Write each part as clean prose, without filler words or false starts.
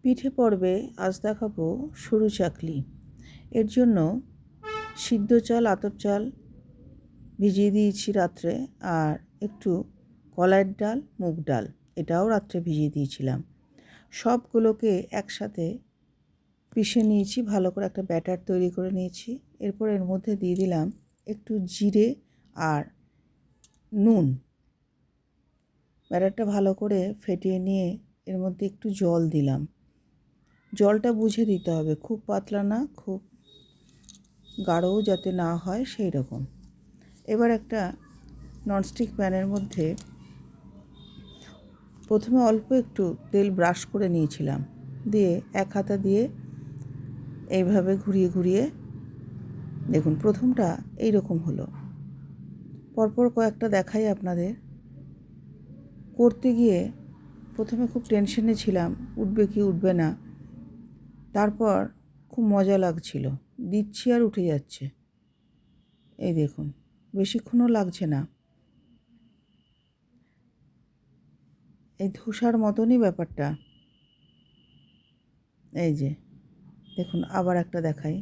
পিঠে পর্বে আজ দেখাবো সরু চাকলি। এর জন্য সিদ্ধ চাল, আতপ চাল ভিজিয়ে দিয়েছি রাত্রে, আর একটু কলাইয়ের ডাল, মুগ ডাল এটাও রাত্রে ভিজিয়ে দিয়েছিলাম। সবগুলোকে একসাথে পিষে নিয়েছি, ভালো করে একটা ব্যাটার তৈরি করে নিয়েছি। এরপর এর মধ্যে দিয়ে দিলাম একটু জিরে আর নুন। ব্যাটারটা ভালো করে ফেটিয়ে নিয়ে এর মধ্যে একটু জল দিলাম। জলটা বুঝে দিতে হবে, খুব পাতলা না, খুব গাঢ়ও যাতে না হয় সেই রকম। এবার একটা ননস্টিক প্যানের মধ্যে প্রথমে অল্প একটু তেল ব্রাশ করে নিয়েছিলাম, দিয়ে এক হাতা দিয়ে এইভাবে ঘুরিয়ে ঘুরিয়ে দেখুন প্রথমটা এই রকম হলো। পরপর কয়েকটা দেখাই আপনাদের। করতে গিয়ে প্রথমে খুব টেনশনে ছিলাম, উঠবে কি উঠবে না। তারপর খুব মজা লাগছিল, দিচ্ছি আর উঠে যাচ্ছে। এই দেখুন, বেশিক্ষণও লাগছে না, এই ধোসার মতনই ব্যাপারটা। এই যে দেখুন, আবার একটা দেখাই।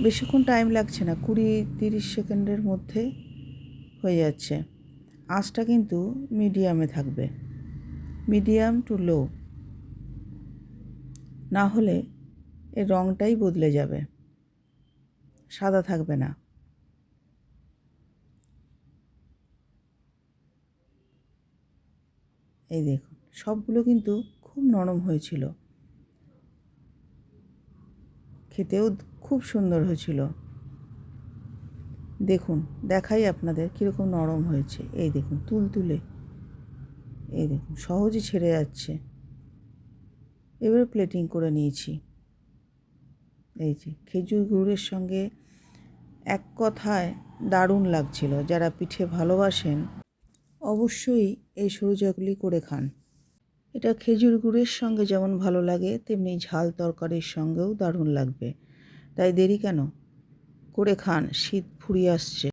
বেশিক্ষণ টাইম লাগছে না, 20-30 সেকেন্ডের মধ্যে হয়ে যাচ্ছে। আঁচটা কিন্তু মিডিয়ামে থাকবে, মিডিয়াম টু লো, না হলে এর রঙটাই বদলে যাবে, সাদা থাকবে না। এই দেখুন, সবগুলো কিন্তু খুব নরম হয়েছিল, খেতেও খুব সুন্দর হয়েছিল। দেখুন, দেখাই আপনাদের কীরকম নরম হয়েছে। এই দেখুন তুলতুলে, এই দেখুন সহজে ছেড়ে যাচ্ছে। এবারে প্লেটিং করে নিয়েছি। এই যে খেজুর গুড়ের সঙ্গে এক কথায় দারুণ লাগছিল। যারা পিঠে ভালোবাসেন অবশ্যই এই সরু চাকলি করে খান। এটা খেজুর গুড়ের সঙ্গে যেমন ভালো লাগে, তেমনি ঝাল তরকারির সঙ্গেও দারুণ লাগবে। তাই দেরি কেন, করে খান, শীত ফুরিয়ে আসছে।